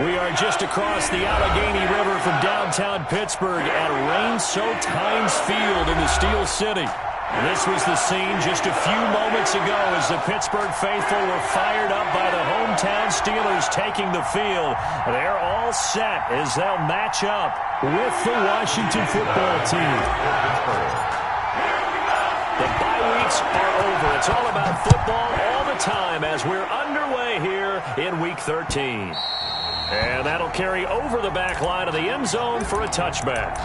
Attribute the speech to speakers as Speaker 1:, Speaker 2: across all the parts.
Speaker 1: We are just across the Allegheny River from downtown Pittsburgh at rain-soaked Heinz Field in the Steel City. This was the scene just a few moments ago as the Pittsburgh faithful were fired up by the hometown Steelers taking the field. They're all set as they'll match up with the Washington football team. The bye weeks are over. It's all about football all the time as we're underway here in Week 13. And that'll carry over the back line of the end zone for a touchback.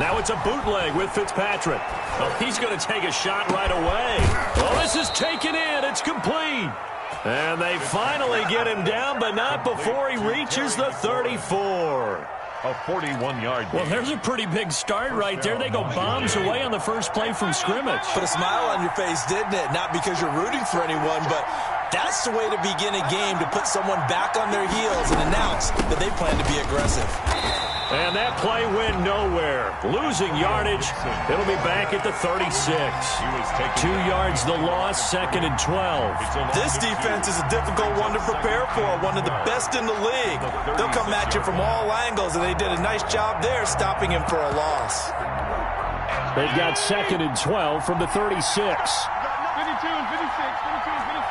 Speaker 1: Now it's a bootleg with Fitzpatrick. Oh, he's going to take a shot right away. Oh, this is taken in. It's complete. And they finally get him down, but not before he reaches the 34.
Speaker 2: A 41-yard gain.
Speaker 1: Well, there's a pretty big start right there. They go bombs away on the first play from scrimmage.
Speaker 3: Put a smile on your face, didn't it? Not because you're rooting for anyone, but that's the way to begin a game, to put someone back on their heels and announce that they plan to be aggressive.
Speaker 1: And that play went nowhere. Losing yardage. It'll be back at the 36. 2 yards the loss, 2nd and 12.
Speaker 3: This defense is a difficult one to prepare for, one of the best in the league. They'll come at you from all angles, and they did a nice job there stopping him for a loss.
Speaker 1: They've got 2nd and 12 from the 36.
Speaker 4: 52 and 56, 52 and 56.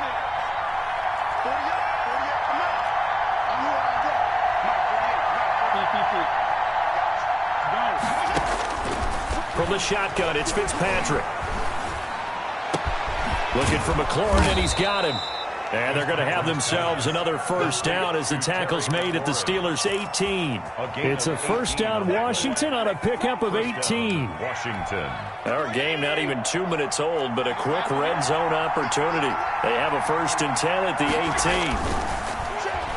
Speaker 4: 48, 48, come on. I'm who I get. 48,
Speaker 1: From the shotgun, it's Fitzpatrick. Looking for McLaurin, and he's got him. And they're going to have themselves another first down as the tackle's made at the Steelers' 18. It's a first down Washington on a pickup of 18.
Speaker 2: Washington.
Speaker 1: Our game not even 2 minutes old, but a quick red zone opportunity. They have a 1st and 10 at the 18.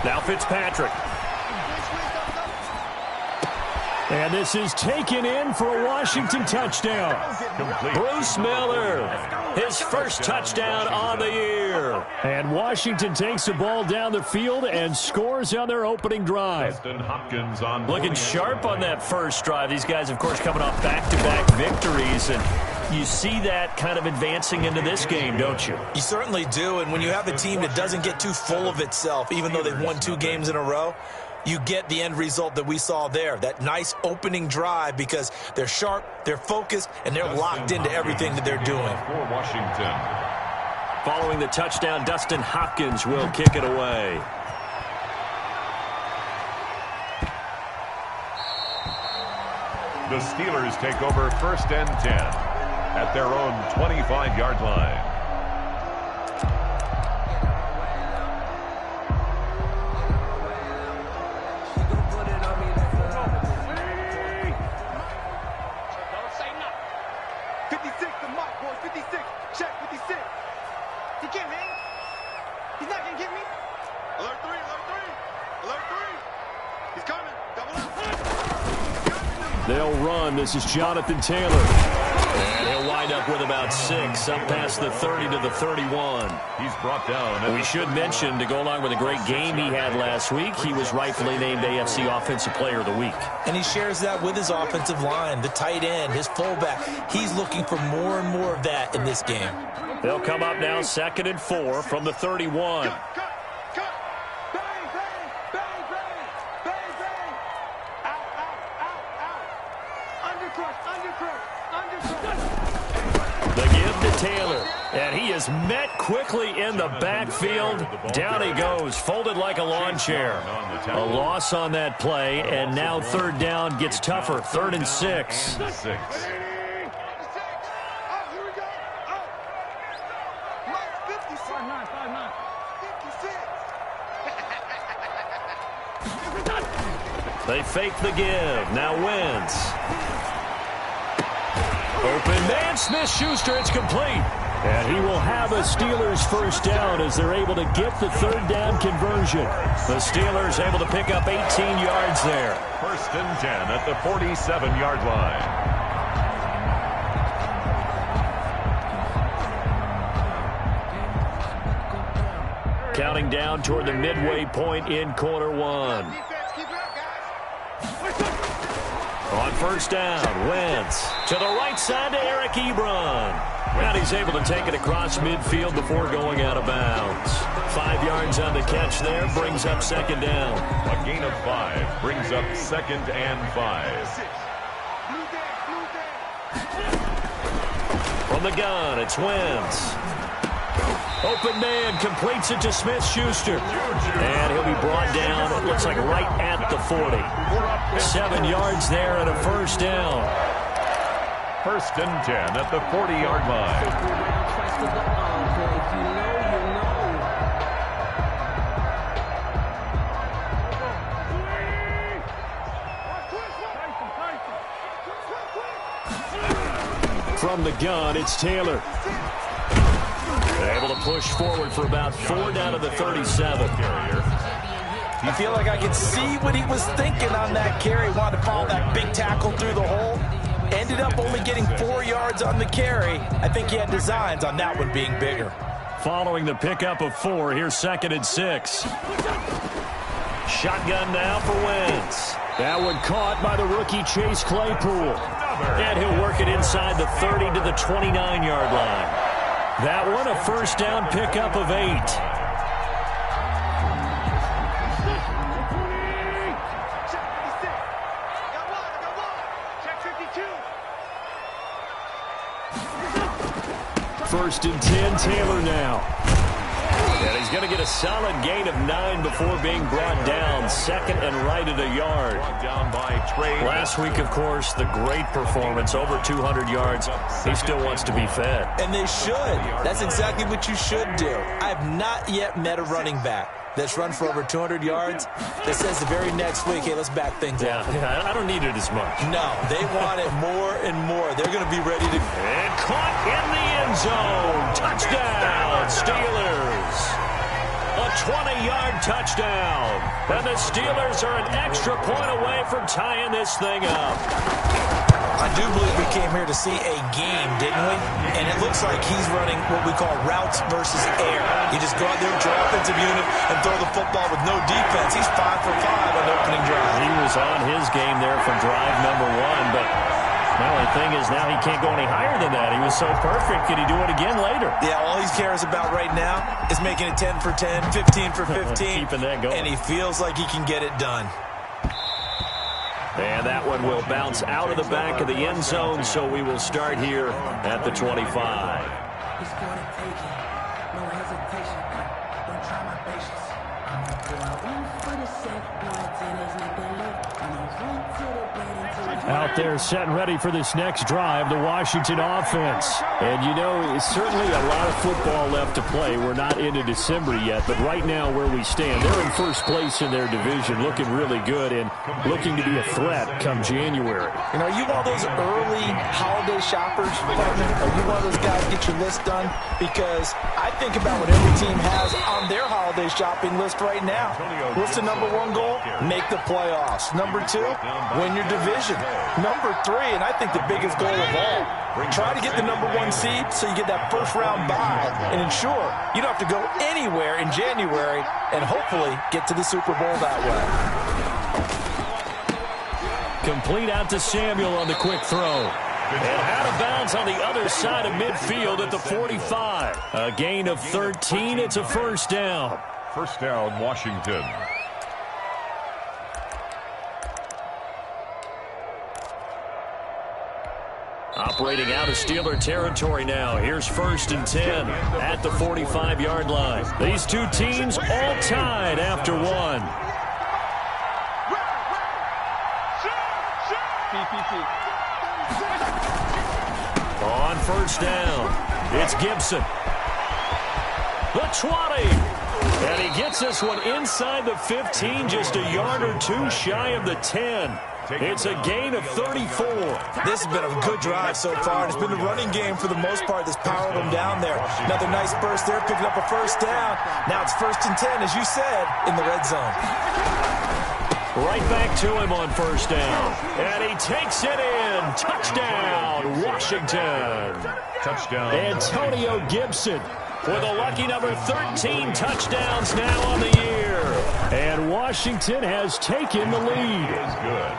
Speaker 1: Now Fitzpatrick. And this is taken in for a Washington touchdown. Bruce Miller, his first touchdown on the year. And Washington takes the ball down the field and scores on their opening drive. Looking sharp on that first drive. These guys, of course, coming off back-to-back victories. And you see that kind of advancing into this game, don't you?
Speaker 3: You certainly do. And when you have a team that doesn't get too full of itself, even though they've won 2 games in a row, you get the end result that we saw there, that nice opening drive, because they're sharp, they're focused, and they're locked into everything that they're doing.
Speaker 2: For Washington.
Speaker 1: Following the touchdown, Dustin Hopkins will kick it away.
Speaker 2: The Steelers take over 1st and 10 at their own 25-yard line.
Speaker 1: They'll run. This is Jonathan Taylor. And he'll wind up with about 6, up past the 30 to the 31.
Speaker 2: He's brought down.
Speaker 1: We should mention, to go along with a great game he had last week, he was rightfully named AFC Offensive Player of the Week.
Speaker 3: And he shares that with his offensive line, the tight end, his fullback. He's looking for more and more of that in this game.
Speaker 1: They'll come up now 2nd and 4 from the 31. The give to Taylor, and he is met quickly in the backfield. Down he goes, folded like a lawn chair. A loss on that play, and now 3rd down gets tougher. 3rd and 6. They fake the give. Now Wentz. Open man, Smith-Schuster. It's complete. And he will have a Steelers first down as they're able to get the third down conversion. The Steelers able to pick up 18 yards there.
Speaker 2: First and 10 at the 47-yard line.
Speaker 1: Counting down toward the midway point in quarter one. On first down, Wentz to the right side to Eric Ebron. And he's able to take it across midfield before going out of bounds. 5 yards on the catch there, brings up second down.
Speaker 2: A gain of 5 brings up second and 5.
Speaker 1: From the gun, it's Wentz. Open man completes it to Smith-Schuster. And he'll be brought down, it looks like right at the 40. 7 yards there and a first down.
Speaker 2: First and 10 at the 40-yard line.
Speaker 1: From the gun, it's Taylor. They're able to push forward for about 4 down to the 37.
Speaker 3: I feel like I could see what he was thinking on that carry. Wanted to follow that big tackle through the hole. Ended up only getting 4 yards on the carry. I think he had designs on that one being bigger.
Speaker 1: Following the pickup of 4, here's second and 6. Shotgun now for Wentz. That one caught by the rookie Chase Claypool. And he'll work it inside the 30 to the 29-yard line. That one a first down pickup of 8. First and 10, Taylor now. And he's going to get a solid gain of 9 before being brought down. Second and right at a yard.
Speaker 2: Down by Trey.
Speaker 1: Last week, of course, the great performance, over 200 yards. He still wants to be fed.
Speaker 3: And they should. That's exactly what you should do. I have not yet met a running back that's run for over 200 yards that says the very next week, hey, let's back things up.
Speaker 1: Yeah, I don't need it as much.
Speaker 3: No, they want it more and more. They're going to be ready to...
Speaker 1: And caught in the end zone. Touchdown, Steelers. A 20-yard touchdown. And the Steelers are an extra point away from tying this thing up.
Speaker 3: I do believe we came here to see a game, didn't we? And it looks like he's running what we call routes versus air. You just go out there, draw offensive unit, and throw the football with no defense. He's 5 for 5 on the opening drive.
Speaker 1: He was on his game there from drive number 1, but the only thing is now he can't go any higher than that. He was so perfect. Can he do it again later?
Speaker 3: Yeah, all he cares about right now is making it 10 for 10, 15 for 15.
Speaker 1: Keeping that going.
Speaker 3: And he feels like he can get it done.
Speaker 1: And that one will bounce out of the back of the end zone, so we will start here at the 25. Out there set and ready for this next drive, the Washington offense. And you know, it's certainly a lot of football left to play. We're not into December yet, but right now where we stand, they're in first place in their division, looking really good and looking to be a threat come January.
Speaker 3: You know, are you one of those early holiday shoppers, partner? Are you one of those guys get your list done? Because I think about what every team has on their holiday shopping list right now. What's the number 1 goal? Make the playoffs. Number 2, win your division. Number 3, and I think the biggest goal of all, try to get the number 1 seed so you get that first round bye and ensure you don't have to go anywhere in January and hopefully get to the Super Bowl that way.
Speaker 1: Complete out to Samuel on the quick throw. And out of bounds on the other side of midfield at the 45. A gain of 13. It's a first down.
Speaker 2: First down, Washington.
Speaker 1: Operating out of Steeler territory now. Here's first and 10 at the 45-yard line. These two teams all tied after 1. On first down, it's Gibson. The 20. And he gets this one inside the 15, just a yard or two shy of the 10. It's a gain of 34.
Speaker 3: This has been a good drive so far, and it's been the running game for the most part that's powered them down there. Another nice burst there, picking up a first down. Now it's 1st and 10, as you said, in the red zone.
Speaker 1: Right back to him on first down. And he takes it in. Touchdown, Washington.
Speaker 2: Touchdown.
Speaker 1: Antonio Gibson with a lucky number 13 touchdowns now on the year. And Washington has taken the lead.
Speaker 2: Is good.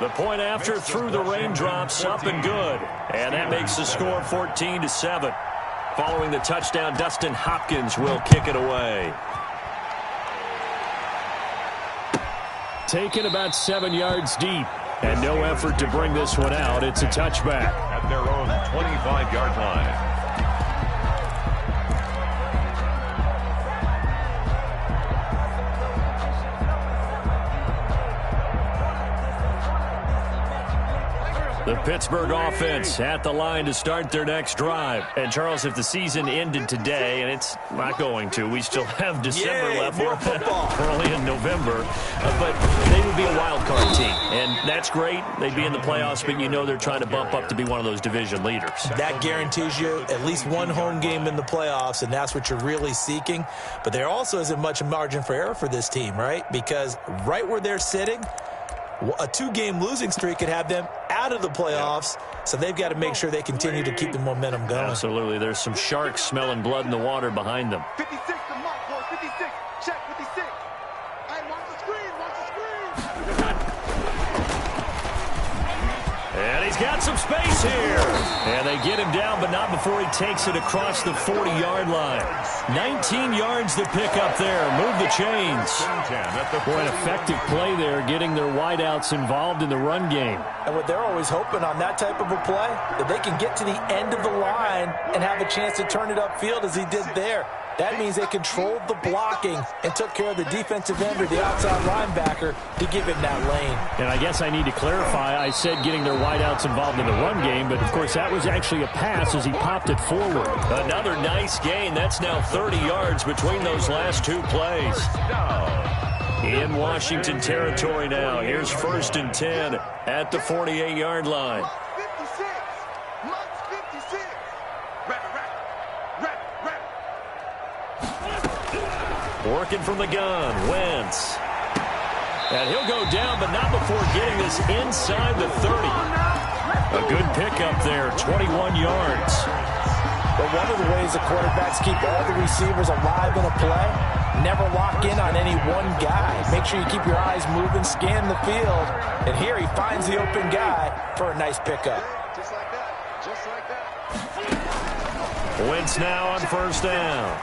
Speaker 1: The point after through the raindrops, up and good. And that makes the score 14-7. Following the touchdown, Dustin Hopkins will kick it away. Taken about 7 yards deep. And no effort to bring this one out. It's a touchback.
Speaker 2: At their own 25-yard line.
Speaker 1: The Pittsburgh offense at the line to start their next drive. And, Charles, if the season ended today, and it's not going to, we still have December left.
Speaker 3: More football.
Speaker 1: We're only in November. But they would be a wild card team. And that's great. They'd be in the playoffs, but you know they're trying to bump up to be one of those division leaders.
Speaker 3: That guarantees you at least one home game in the playoffs, and that's what you're really seeking. But there also isn't much margin for error for this team, right? Because right where they're sitting, a 2-game losing streak could have them out of the playoffs, so they've got to make sure they continue to keep the momentum going.
Speaker 1: Absolutely. There's some sharks smelling blood in the water behind them.
Speaker 4: 56 to mark, boy. 56. Check 56. Hey, watch the screen. Watch the screen.
Speaker 1: And he's got some space here. And they get him down, but not before he takes it across the 40-yard line. 19 yards to pick up there. Move the chains. Boy, an effective play there, getting their wideouts involved in the run game.
Speaker 3: And what they're always hoping on that type of a play, that they can get to the end of the line and have a chance to turn it upfield as he did there. That means they controlled the blocking and took care of the defensive end or the outside linebacker to give him that lane.
Speaker 1: And I guess I need to clarify, I said getting their wideouts involved in the run game, but of course that was actually a pass as he popped it forward. Another nice gain. That's now 30 yards between those last two plays. In Washington territory now. Here's 1st and 10 at the 48-yard line. Working from the gun, Wentz. And he'll go down, but not before getting this inside the 30. A good pickup there, 21 yards.
Speaker 3: But one of the ways the quarterbacks keep all the receivers alive in a play, never lock in on any one guy. Make sure you keep your eyes moving, scan the field. And here he finds the open guy for a nice pickup.
Speaker 4: Just like that. Just like that.
Speaker 1: Wentz now on 1st down.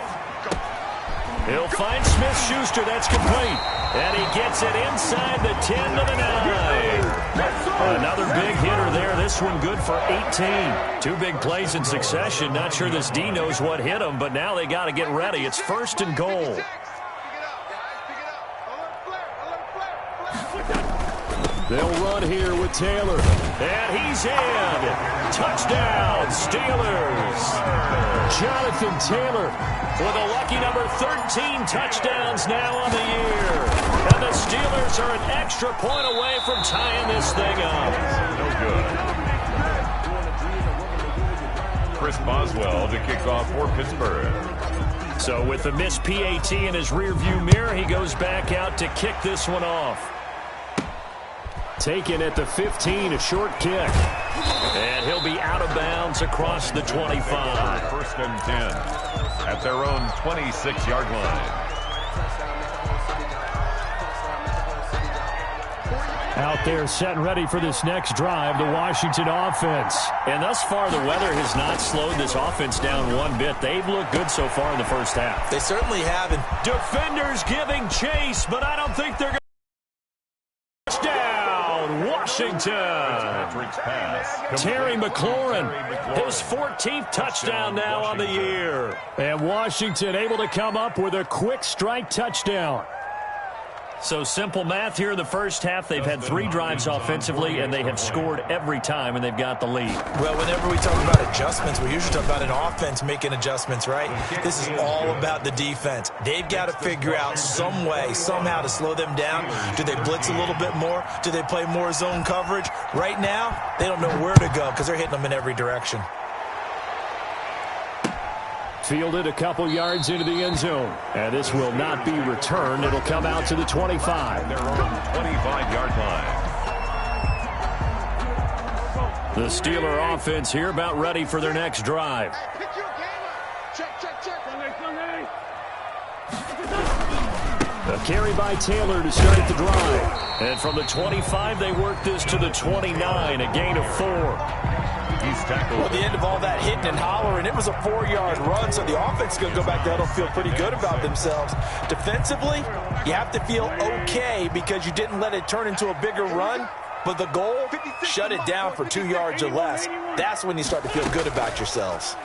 Speaker 1: He'll find Smith-Schuster. That's complete. And he gets it inside the 10 to the 9. Another big hitter there. This one good for 18. 2 big plays in succession. Not sure this D knows what hit him, but now they got to get ready. It's 1st and goal. They'll run here with Taylor. And he's in. Touchdown, Steelers. Jonathan Taylor with a lucky number 13 touchdowns now on the year. And the Steelers are an extra point away from tying this thing up.
Speaker 2: No good. Chris Boswell to kick off for Pittsburgh.
Speaker 1: So with the missed PAT in his rearview mirror, he goes back out to kick this one off. Taken at the 15, a short kick. And he'll be out of bounds across the 25.
Speaker 2: 1st and 10 at their own 26-yard line.
Speaker 1: Out there set and ready for this next drive, the Washington offense. And thus far, the weather has not slowed this offense down one bit. They've looked good so far in the first half.
Speaker 3: They certainly have. And
Speaker 1: defenders giving chase, but I don't think they're going to touchdown, Washington. Terry McLaurin, his 14th touchdown now on the year. And Washington able to come up with a quick strike touchdown. So simple math here in the first half. They've had 3 drives offensively, and they have scored every time, and they've got the lead.
Speaker 3: Well, whenever we talk about adjustments, we usually talk about an offense making adjustments, right? This is all about the defense. They've got to figure out some way, somehow to slow them down. Do they blitz a little bit more? Do they play more zone coverage? Right now, they don't know where to go because they're hitting them in every direction.
Speaker 1: Fielded a couple yards into the end zone. And this will not be returned. It'll come out to the 25.
Speaker 2: Their own 25-yard line.
Speaker 1: The Steeler offense here about ready for their next drive. A carry by Taylor to start the drive. And from the 25, they work this to the 29, a gain of 4.
Speaker 2: He's tackled.
Speaker 3: Well, the end of all that hitting and hollering, it was a 4-yard run, so the offense is going to go back there and feel pretty good about themselves. Defensively, you have to feel okay because you didn't let it turn into a bigger run, but the goal, shut it down for 2 yards or less. That's when you start to feel good about yourselves.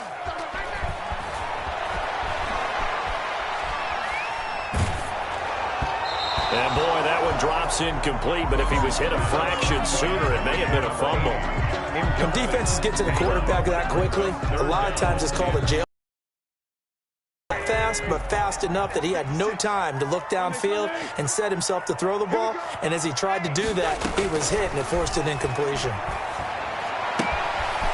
Speaker 1: And boy, that one drops incomplete, but if he was hit a fraction sooner, it may have been a fumble.
Speaker 3: When defenses get to the quarterback that quickly, a lot of times it's called a jail. Fast, but fast enough that he had no time to look downfield and set himself to throw the ball. And as he tried to do that, he was hit, and it forced an incompletion.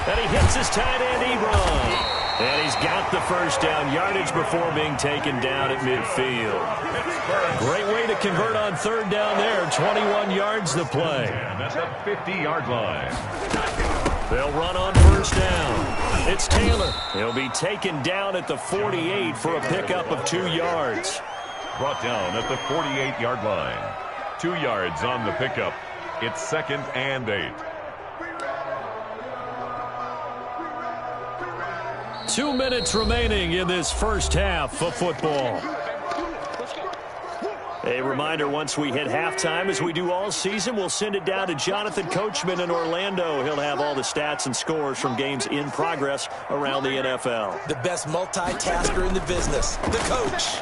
Speaker 1: And he hits his tight end, Ebron. And he's got the first down yardage before being taken down at midfield. Great way to convert on third down there. 21 yards the play.
Speaker 2: And at the 50-yard line.
Speaker 1: They'll run on first down. It's Taylor. He'll be taken down at the 48 for a pickup of 2 yards.
Speaker 2: Brought down at the 48-yard line. 2 yards on the pickup. It's 2nd and 8.
Speaker 1: 2 minutes remaining in this first half of football. A reminder, once we hit halftime, as we do all season, we'll send it down to Jonathan Coachman in Orlando. He'll have all the stats and scores from games in progress around the NFL.
Speaker 3: The best multitasker in the business, the coach.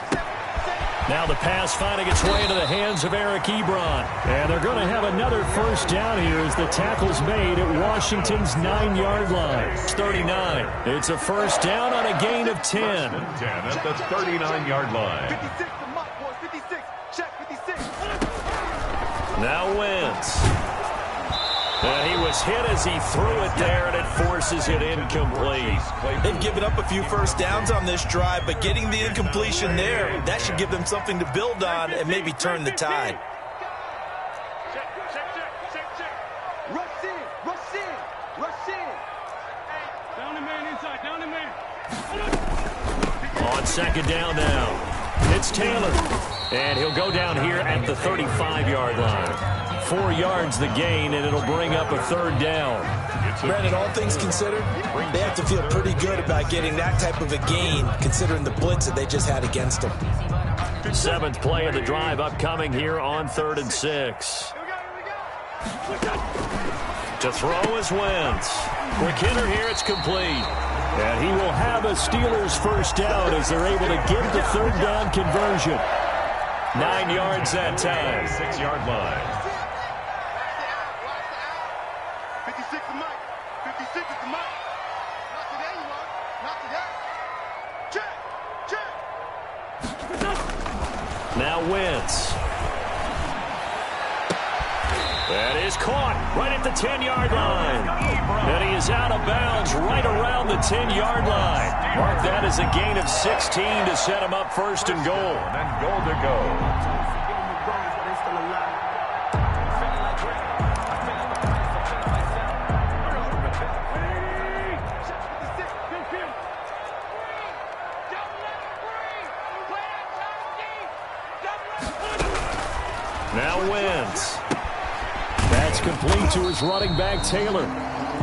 Speaker 1: Now the pass finding its way into the hands of Eric Ebron. And they're going to have another first down here as the tackle's made at Washington's 9-yard line. It's 39. It's a first down on a gain of 10.
Speaker 2: 10 at the 39-yard line.
Speaker 4: 56 to Mike, boys. 56. Check 56.
Speaker 1: Now Wentz. And he was hit as he threw it there, and it forces it incomplete.
Speaker 3: They've given up a few first downs on this drive, but getting the incompletion there, that should give them something to build on and maybe turn the tide.
Speaker 4: Check. Rush in. Down the man inside. Down the man.
Speaker 1: On second down now, it's Taylor. And he'll go down here at the 35-yard line. 4 yards the gain, and it'll bring up a third down.
Speaker 3: Brandon, all things considered, they have to feel pretty good about getting that type of a gain, considering the blitz that they just had against them.
Speaker 1: 7th play of the drive upcoming here on 3rd and 6. To throw is Wentz. Quick hitter here, it's complete. And he will have a Steelers first down as they're able to get the third down conversion. 9 yards that time.
Speaker 2: 6-yard line.
Speaker 4: 56 to Mike. 56 is to Mike. Not today, you are. Not today. Check.
Speaker 1: Now Wentz. That is caught right at the 10-yard line. And he is out of bounds right around the 10-yard line. Mark that as a gain of 16 to set him up first and goal.
Speaker 2: And goal to go.
Speaker 1: Now Wentz. That's complete to his running back, Taylor.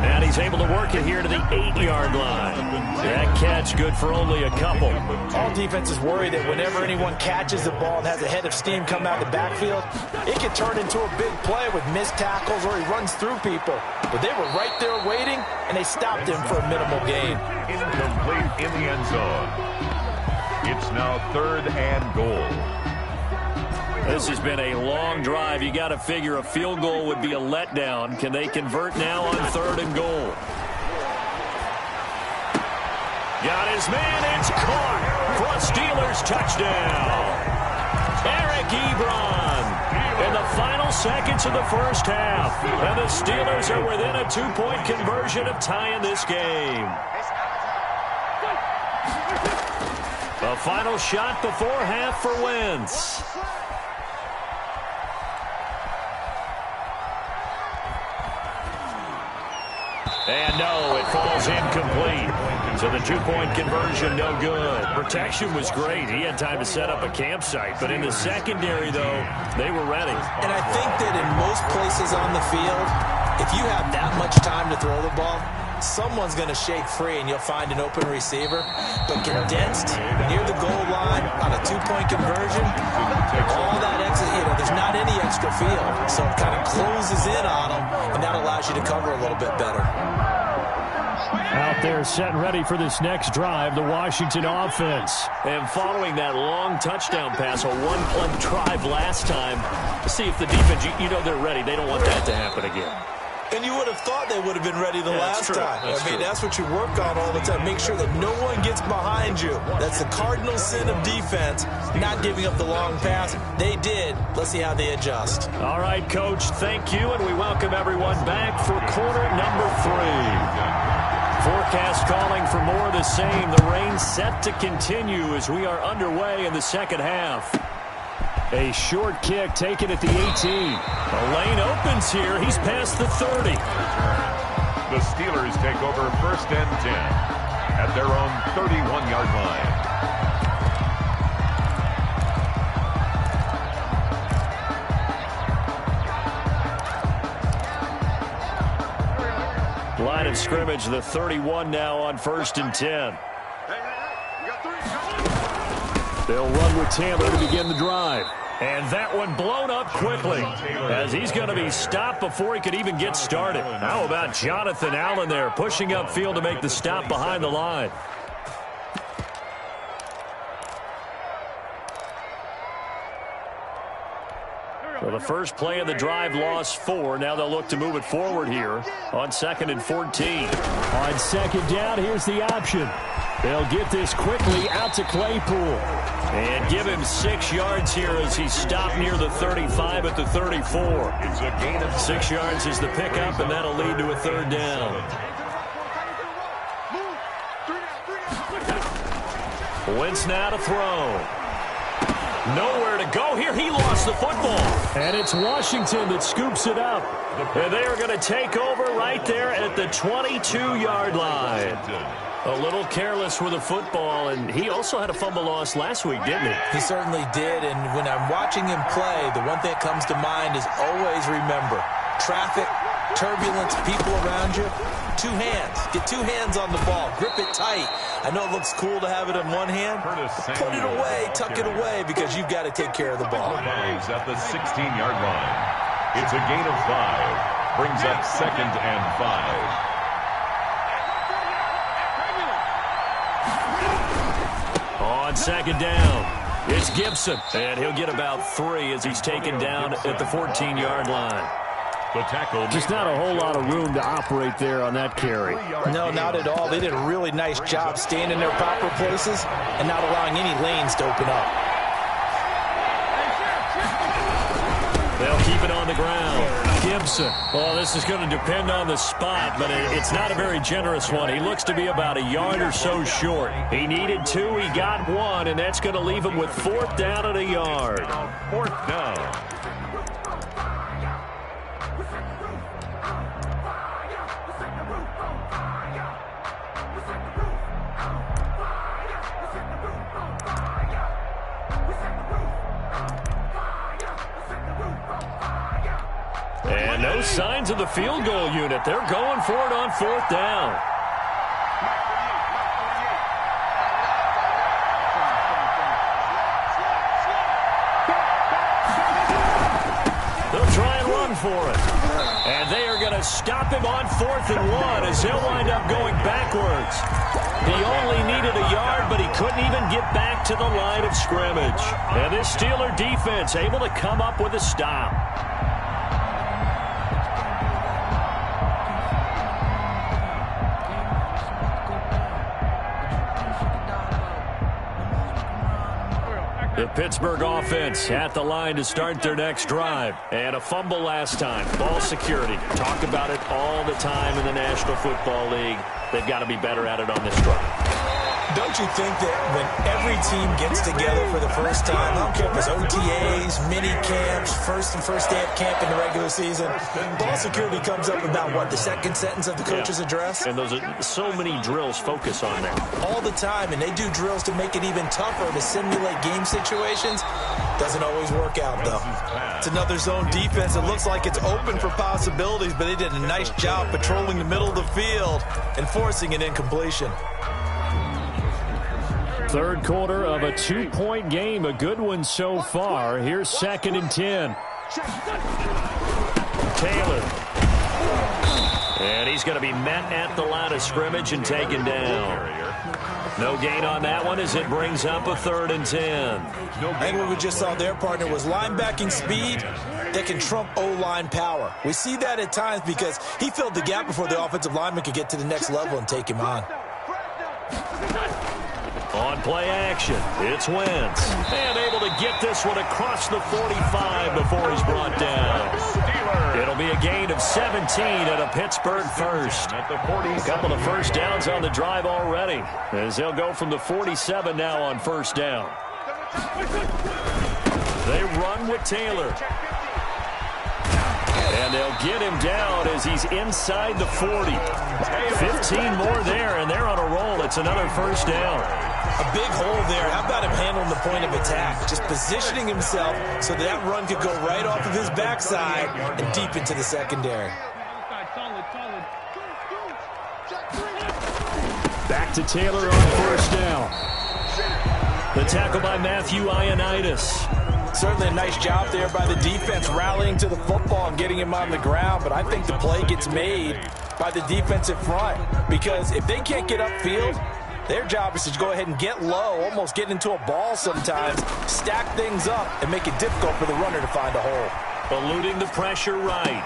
Speaker 1: And he's able to work it here to the 8-yard line. That catch good for only a couple.
Speaker 3: All defenses worry that whenever anyone catches the ball and has a head of steam come out the backfield, it can turn into a big play with missed tackles or he runs through people. But they were right there waiting, and they stopped him for a minimal gain.
Speaker 2: Incomplete in the end zone. It's now 3rd and goal.
Speaker 1: This has been a long drive. You got to figure a field goal would be a letdown. Can they convert now on 3rd and goal? Got his man. It's caught for a Steelers touchdown. Eric Ebron in the final seconds of the first half. And the Steelers are within a 2-point conversion of tying this game. The final shot before half for Wentz. And no, it falls incomplete. So the 2-point conversion, no good. Protection was great. He had time to set up a campsite. But in the secondary, though, they were ready.
Speaker 3: And I think that in most places on the field, if you have that much time to throw the ball, someone's going to shake free and you'll find an open receiver. But condensed near the goal line on a 2-point conversion, all that extra, there's not any extra field. So it kind of closes in on them, and that allows you to cover a little bit better.
Speaker 1: Out there set and ready for this next drive, the Washington offense. And following that long touchdown pass, a 1-play drive last time, see if the defense, you know they're ready. They don't want that to happen again.
Speaker 3: And you would have thought they would have been ready the last time. That's what you work on all the time. Make sure that no one gets behind you. That's the cardinal sin of defense, not giving up the long pass. They did. Let's see how they adjust.
Speaker 1: All right, Coach, thank you, and we welcome everyone back for quarter number 3. Forecast calling for more of the same. The rain set to continue as we are underway in the second half. A short kick taken at the 18. The lane opens here. He's past the 30.
Speaker 2: The Steelers take over 1st and 10 at their own 31-yard line.
Speaker 1: Line of scrimmage, the 31 now on 1st and 10. They'll run with Taylor to begin the drive. And that one blown up quickly as he's going to be stopped before he could even get started. How about Jonathan Allen there pushing upfield to make the stop behind the line? Well, the first play of the drive lost 4. Now they'll look to move it forward here on 2nd and 14. On 2nd down, here's the option. They'll get this quickly out to Claypool. And give him 6 yards here as he stopped near the 35 at the 34.
Speaker 2: It's a gain of
Speaker 1: 6 yards is the pickup, and that'll lead to a 3rd down. Wentz now to throw. Nowhere to go here. He lost the football. And it's Washington that scoops it up. And they are going to take over right there at the 22-yard line. A little careless with the football, and he also had a fumble loss last week, didn't he?
Speaker 3: He certainly did, and when I'm watching him play, the one thing that comes to mind is always remember, traffic, turbulence, people around you, 2 hands. Get 2 hands on the ball. Grip it tight. I know it looks cool to have it in one hand. Put it away, tuck it away, because you've got to take care of the ball.
Speaker 2: At the 16-yard line. It's a gain of 5. Brings up 2nd and 5.
Speaker 1: On 2nd down, it's Gibson, and he'll get about 3 as he's taken down at the 14-yard line.
Speaker 2: The tackle.
Speaker 1: Just not a whole lot of room to operate there on that carry.
Speaker 3: No, not at all. They did a really nice job staying in their proper places and not allowing any lanes to open up.
Speaker 1: They'll keep it on the ground. Gibson. Well, this is going to depend on the spot, but it's not a very generous one. He looks to be about a yard or so short. He needed 2. He got 1, and that's going to leave him with 4th down at a yard.
Speaker 2: 4th down.
Speaker 1: And no signs of the field goal unit. They're going for it on 4th down. They'll try and run for it. And they are going to stop him on 4th and 1 as he'll wind up going backwards. He only needed a yard, but he couldn't even get back to the line of scrimmage. And this Steeler defense able to come up with a stop. The Pittsburgh offense at the line to start their next drive. And a fumble last time. Ball security. Talk about it all the time in the National Football League. They've got to be better at it on this drive.
Speaker 3: Don't you think that when every team gets together for the first time, I don't care if it's OTAs, mini camps, first day of camp in the regular season, ball security comes up about what, the second sentence of the coach's address?
Speaker 1: And those are so many drills focus on that.
Speaker 3: All the time, and they do drills to make it even tougher to simulate game situations. Doesn't always work out, though. It's another zone defense. It looks like it's open for possibilities, but they did a nice job patrolling the middle of the field and forcing an incompletion.
Speaker 1: Third quarter of a 2-point game. A good one so far. Here's 2nd and 10. Taylor. And he's going to be met at the line of scrimmage and taken down. No gain on that one as it brings up a 3rd and 10.
Speaker 3: I think what we just saw their partner was linebacking speed that can trump O-line power. We see that at times because he filled the gap before the offensive lineman could get to the next level and take him on.
Speaker 1: On play action, it's Wentz. And able to get this one across the 45 before he's brought down. It'll be a gain of 17 at a Pittsburgh first. A couple of first downs on the drive already, as they'll go from the 47 now on first down. They run with Taylor. And they'll get him down as he's inside the 40. 15 more there, and they're on a roll. It's another first down.
Speaker 3: A big hole there. How about him handling the point of attack? Just positioning himself so that run could go right off of his backside and deep into the secondary.
Speaker 1: Back to Taylor on first down. The tackle by Matthew Ioannidis.
Speaker 3: Certainly a nice job there by the defense rallying to the football and getting him on the ground, but I think the play gets made by the defensive front because if they can't get upfield, their job is to go ahead and get low, almost get into a ball sometimes, stack things up, and make it difficult for the runner to find a hole.
Speaker 1: Eluding the pressure right.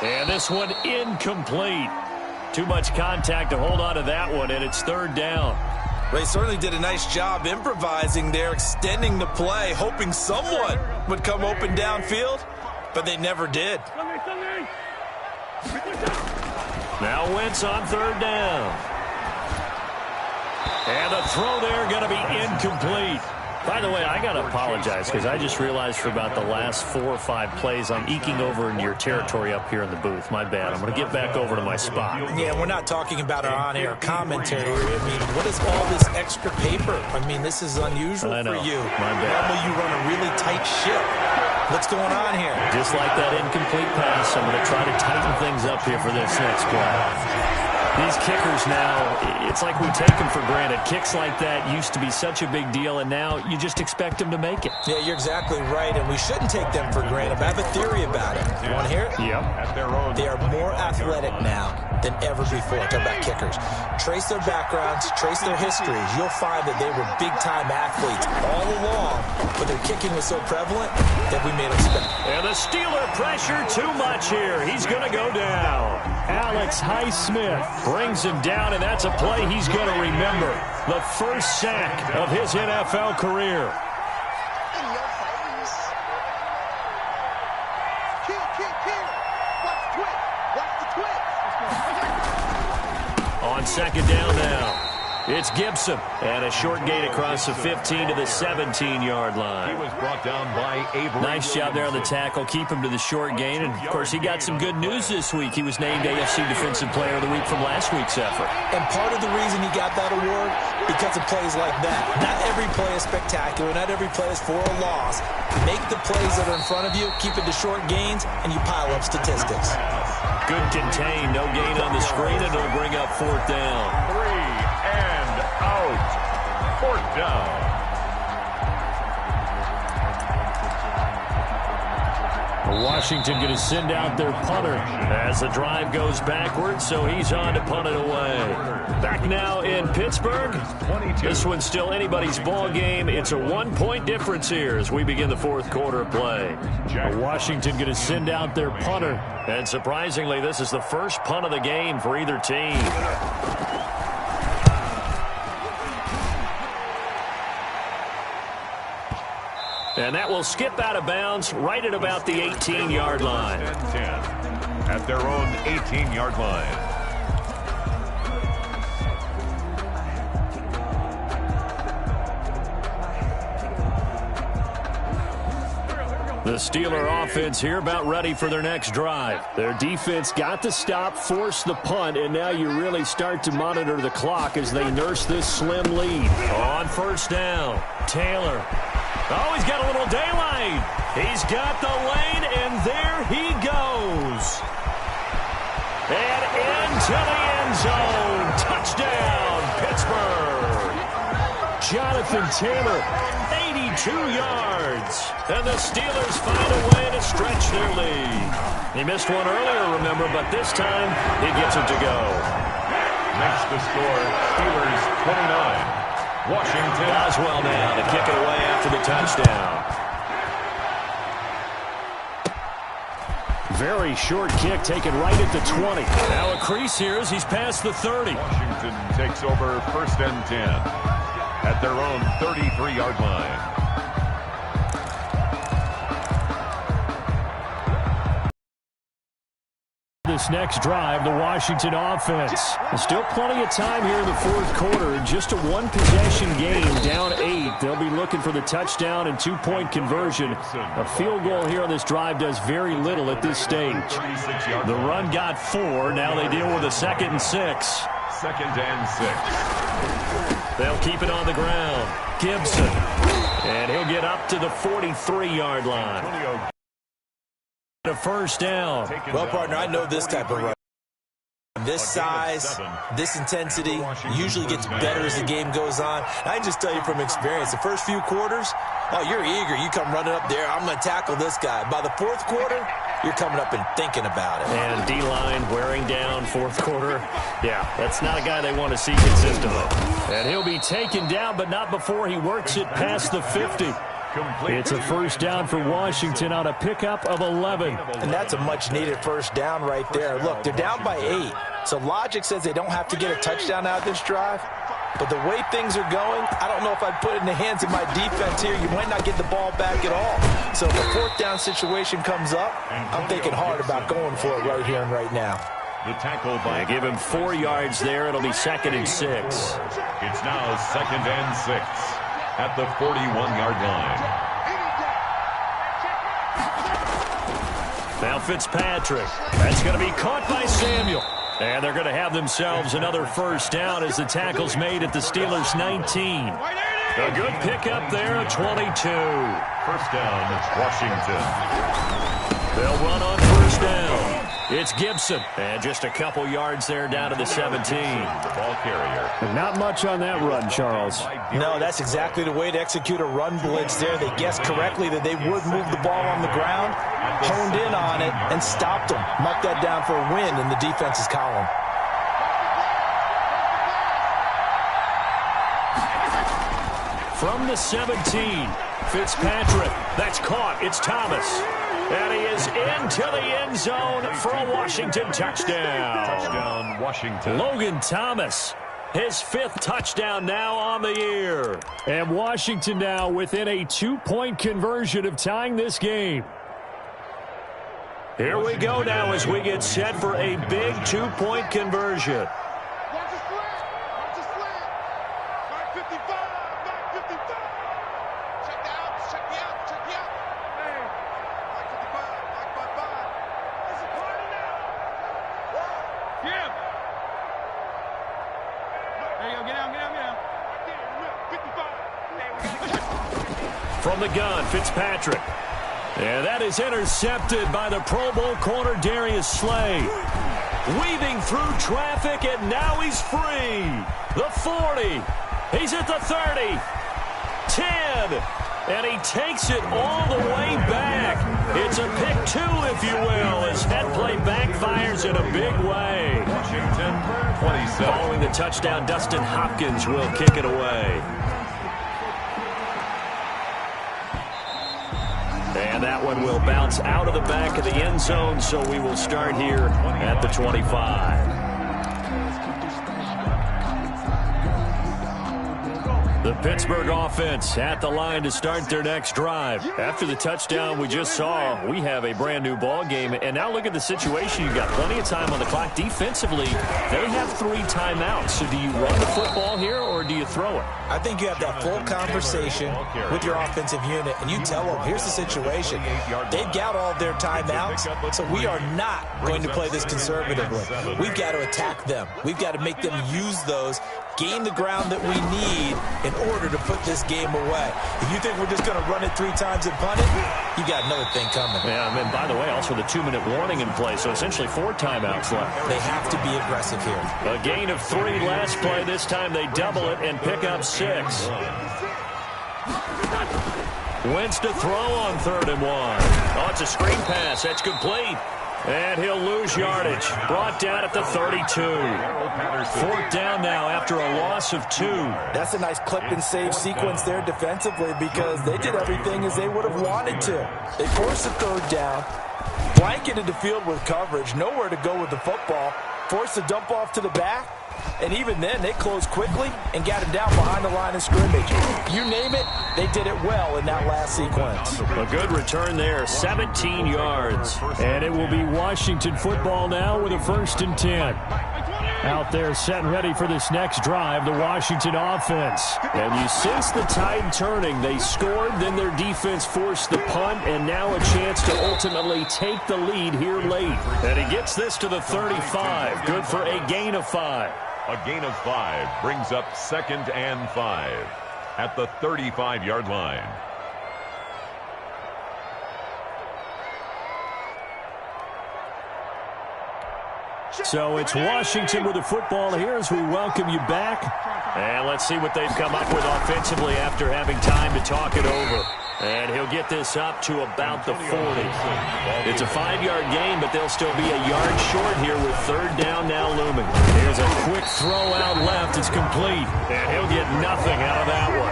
Speaker 1: And this one incomplete. Too much contact to hold on to that one, and it's 3rd down.
Speaker 3: They certainly did a nice job improvising there, extending the play, hoping someone would come open downfield, but they never did.
Speaker 1: Now Wentz on 3rd down. And the throw there going to be incomplete. By the way, I got to apologize because I just realized for about the last 4 or 5 plays I'm eking over into your territory up here in the booth. My bad. I'm going to get back over to my spot.
Speaker 3: Yeah, we're not talking about our on-air commentary. I mean, what is all this extra paper? I mean, this is unusual for you.
Speaker 1: My bad.
Speaker 3: Normally you run a really tight ship. What's going on here?
Speaker 1: Just like that incomplete pass, I'm going to try to tighten things up here for this next play. These kickers now, it's like we take them for granted. Kicks like that used to be such a big deal, and now you just expect them to make it.
Speaker 3: Yeah, you're exactly right, and we shouldn't take them for granted. But I have a theory about it. You want to hear it?
Speaker 1: Yep.
Speaker 3: They are more athletic now than ever before. Talk about kickers. Trace their backgrounds, trace their histories. You'll find that they were big-time athletes all along, but their kicking was so prevalent that we made them spend.
Speaker 1: And the Steeler pressure too much here. He's going to go down. Alex Highsmith brings him down, and that's a play he's going to remember. The first sack of his NFL career. On 2nd down now. It's Gibson, and a short gain across the 15 to the 17-yard line.
Speaker 2: He was brought down by Avery.
Speaker 1: Nice job there on the tackle. Keep him to the short gain. And, of course, he got some good news this week. He was named AFC Defensive Player of the Week from last week's effort.
Speaker 3: And part of the reason he got that award, because of plays like that. Not every play is spectacular. Not every play is for a loss. Make the plays that are in front of you, keep it to short gains, and you pile up statistics.
Speaker 1: Good contain. No gain on the screen, and it'll bring up 4th down.
Speaker 2: 3 and out. 4th down.
Speaker 1: Washington going to send out their punter as the drive goes backwards, so he's on to punt it away. Back now in Pittsburgh. This one's still anybody's ball game. It's a 1-point difference here as we begin the fourth quarter of play. Washington going to send out their punter. And surprisingly, this is the first punt of the game for either team. And that will skip out of bounds right at about the 18-yard line.
Speaker 2: At their own 18-yard line.
Speaker 1: The Steeler offense here about ready for their next drive. Their defense got the stop, forced the punt, and now you really start to monitor the clock as they nurse this slim lead. On first down, Taylor. Oh, he's got a little daylight. He's got the lane, and there he goes. And into the end zone. Touchdown, Pittsburgh. Jonathan Taylor, 82 yards. And the Steelers find a way to stretch their lead. He missed one earlier, remember, but this time he gets it to go.
Speaker 2: Makes the score Steelers 29. Washington.
Speaker 1: Boswell now to kick it away after the touchdown. Very short kick taken right at the 20. Now a crease here as he's past the 30.
Speaker 2: Washington takes over first and 10 at their own 33-yard line.
Speaker 1: This next drive, the Washington offense. There's still plenty of time here in the fourth quarter. Just a one-possession game, down 8. They'll be looking for the touchdown and two-point conversion. A field goal here on this drive does very little at this stage. The run got 4. Now they deal with a 2nd and 6.
Speaker 2: 2nd and 6.
Speaker 1: They'll keep it on the ground. Gibson. And he'll get up to the 43-yard line. A first down.
Speaker 3: Well, partner, I know this type of run. This size, this intensity usually gets better as the game goes on. I can just tell you from experience, the first few quarters, oh, you're eager. You come running up there, I'm going to tackle this guy. By the fourth quarter, you're coming up and thinking about it.
Speaker 1: And D-line wearing down fourth quarter. Yeah, that's not a guy they want to see consistently. And he'll be taken down, but not before he works it past the 50. It's a first down for Washington on a pickup of 11.
Speaker 3: And that's a much-needed first down right there. Look, they're down by 8. So logic says they don't have to get a touchdown out of this drive. But the way things are going, I don't know if I'd put it in the hands of my defense here. You might not get the ball back at all. So if a fourth down situation comes up, I'm thinking hard about going for it right here and right now.
Speaker 2: The tackle by...
Speaker 1: Give him 4 yards there. It'll be 2nd and 6.
Speaker 2: It's now 2nd and 6. At the 41-yard line.
Speaker 1: Now Fitzpatrick. That's going to be caught by Samuel. And they're going to have themselves another first down as the tackle's made at the Steelers' 19. A good pickup there at 22.
Speaker 2: First down, Washington.
Speaker 1: They'll run on first down. It's Gibson. And just a couple yards there down to the 17.
Speaker 2: The ball carrier.
Speaker 1: Not much on that run, Charles.
Speaker 3: No, that's exactly the way to execute a run blitz there. They guessed correctly that they would move the ball on the ground, honed in on it, and stopped them. Mark that down for a win in the defense's column.
Speaker 1: From the 17, Fitzpatrick. That's caught. It's Thomas. And he is into the end zone for a Washington touchdown.
Speaker 2: Touchdown, Washington.
Speaker 1: Logan Thomas, his 5th touchdown now on the year. And Washington now within a 2-point conversion of tying this game. Here we go now as we get set for a big 2-point conversion. From the gun, Fitzpatrick. And that is intercepted by the Pro Bowl corner Darius Slay. Weaving through traffic, and now he's free. The 40. He's at the 30. 10. And he takes it all the way back. It's a pick two, if you will, as head play backfires in a big way.
Speaker 2: Washington, 27.
Speaker 1: Following the touchdown, Dustin Hopkins will kick it away. And that one will bounce out of the back of the end zone, so we will start here at the 25. The Pittsburgh offense at the line to start their next drive. After the touchdown we just saw, we have a brand-new ball game. And now look at the situation. You've got plenty of time on the clock. Defensively, they have 3 timeouts. So do you run the football here or do you throw it?
Speaker 3: I think you have that full conversation with your offensive unit, and you tell them, here's the situation. They've got all their timeouts, so we are not going to play this conservatively. We've got to attack them. We've got to make them use those, gain the ground that we need in order to put this game away. If you think we're just going to run it 3 times and punt it, you got another thing coming.
Speaker 1: Yeah, and by the way, also the 2-minute warning in play, so essentially 4 timeouts left.
Speaker 3: They have to be aggressive here.
Speaker 1: A gain of 3 last play. This time they double it and pick up 6. Wentz to throw on 3rd and 1. Oh, it's a screen pass. That's complete. And he'll lose yardage. Brought down at the 32. 4th down now after a loss of 2.
Speaker 3: That's a nice clip and save sequence there defensively because they did everything as they would have wanted to. They forced the 3rd down, blanketed the field with coverage, nowhere to go with the football, forced the dump off to the back, and even then they closed quickly and got him down behind the line of scrimmage. You name it, they did it well in that last sequence.
Speaker 1: A good return there, 17 yards. And it will be Washington football now with a 1st and 10. Out there set and ready for this next drive, the Washington offense. And you sense the tide turning. They scored, then their defense forced the punt, and now a chance to ultimately take the lead here late. And he gets this to the 35. Good for a gain of 5.
Speaker 2: A gain of 5 brings up 2nd and 5 at the 35-yard line.
Speaker 1: So it's Washington with the football here as we welcome you back. And let's see what they've come up with offensively after having time to talk it over. And he'll get this up to about the 40. It's a 5-yard gain, but they'll still be a yard short here with 3rd down now looming. Here's a quick throw out left. It's complete. And he'll get nothing out of that one.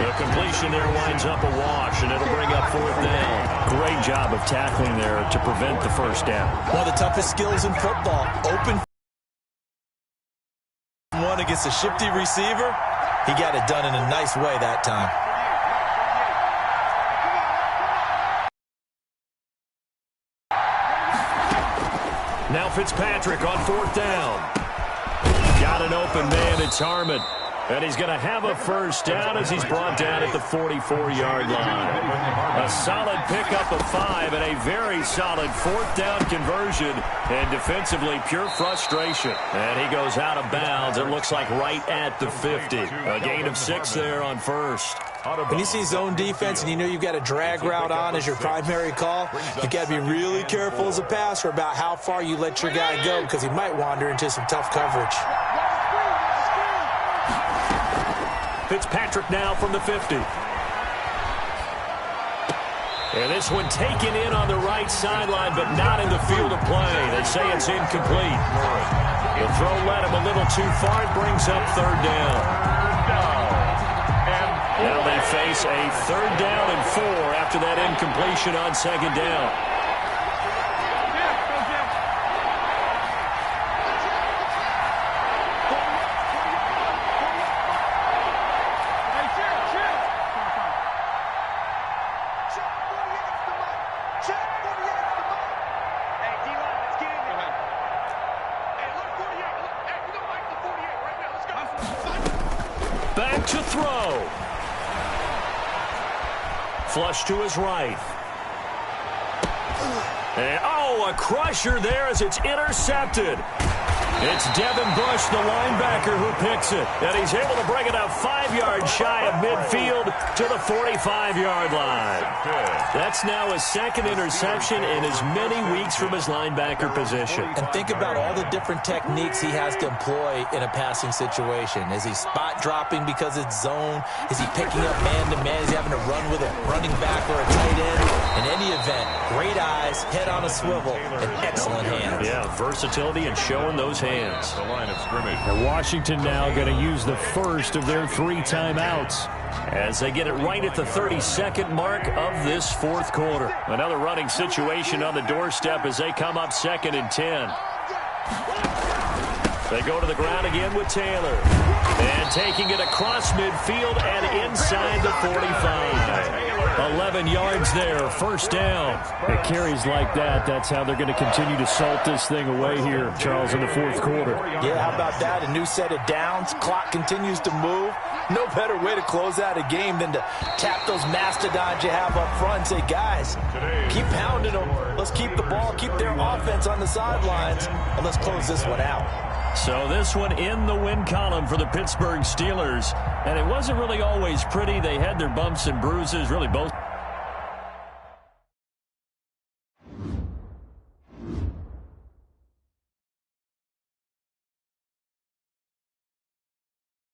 Speaker 1: The completion there winds up a wash, and it'll bring up 4th down. Great job of tackling there to prevent the 1st down.
Speaker 3: One of the toughest skills in football. Open one against a shifty receiver. He got it done in a nice way that time.
Speaker 1: Now Fitzpatrick on 4th down. Got an open man. It's Harmon. And he's going to have a 1st down as he's brought down at the 44-yard line. A solid pickup of 5 and a very solid 4th down conversion. And defensively, pure frustration. And he goes out of bounds. It looks like right at the 50. A gain of 6 there on 1st.
Speaker 3: When you see zone defense and you know you've got a drag route on as your primary call, you've got to be really careful as a passer about how far you let your guy go because he might wander into some tough coverage.
Speaker 1: Fitzpatrick now from the 50. And this one taken in on the right sideline, but not in the field of play. They say it's incomplete. The throw led him a little too far. It brings up 3rd down. Now they face a 3rd down and 4 after that incompletion on 2nd down. Back to throw. Flush to his right. And, a crusher there as it's intercepted. It's Devin Bush, the linebacker, who picks it. And he's able to bring it up 5 5 yards shy of midfield to the 45-yard line. That's now his second interception in as many weeks from his linebacker position.
Speaker 3: And think about all the different techniques he has to employ in a passing situation. Is he spot dropping because it's zone? Is he picking up man-to-man? Is he having to run with a running back or a tight end? In any event, great eyes, head on a swivel, and excellent hands.
Speaker 1: Yeah, versatility and showing those hands.
Speaker 2: The line of scrimmage.
Speaker 1: And Washington now going to use the first of their 3 timeouts as they get it right at the 32nd mark of this fourth quarter. Another running situation on the doorstep as they come up 2nd and 10. They go to the ground again with Taylor. And taking it across midfield and inside the 45. 11 yards there, first down. It carries like that. That's how they're going to continue to salt this thing away here, Charles, in the fourth quarter.
Speaker 3: Yeah, how about that? A new set of downs. Clock continues to move. No better way to close out a game than to tap those mastodons you have up front and say, guys, keep pounding them. Let's keep the ball, keep their offense on the sidelines, and let's close this one out.
Speaker 1: So this one in the win column for the Pittsburgh Steelers. And it wasn't really always pretty. They had their bumps and bruises, really both.